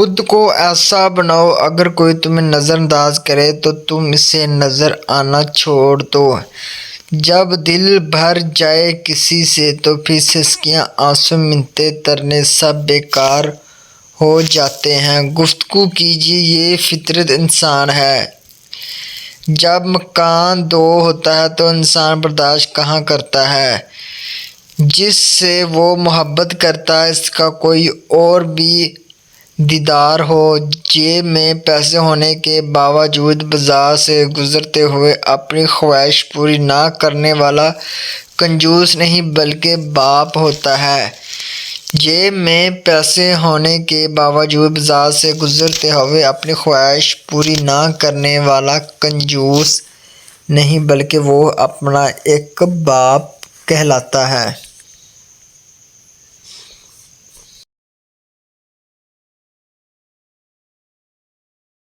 خود کو ایسا بناؤ اگر کوئی تمہیں نظر انداز کرے تو تم اسے نظر آنا چھوڑ دو۔ جب دل بھر جائے کسی سے تو پھر سسکیاں، آنسو، منتیں، ترنے سب بیکار ہو جاتے ہیں۔ گفتگو کیجیے، یہ فطرت انسان ہے۔ جب مکان دو ہوتا ہے تو انسان برداشت کہاں کرتا ہے؟ جس سے وہ محبت کرتا ہے اس کا کوئی اور بھی دیدار ہو۔ جیب میں پیسے ہونے کے باوجود بازار سے گزرتے ہوئے اپنی خواہش پوری نہ کرنے والا کنجوس نہیں بلکہ باپ ہوتا ہے۔ جیب میں پیسے ہونے کے باوجود بازار سے گزرتے ہوئے اپنی خواہش پوری نہ کرنے والا کنجوس نہیں بلکہ وہ اپنا ایک باپ کہلاتا ہے۔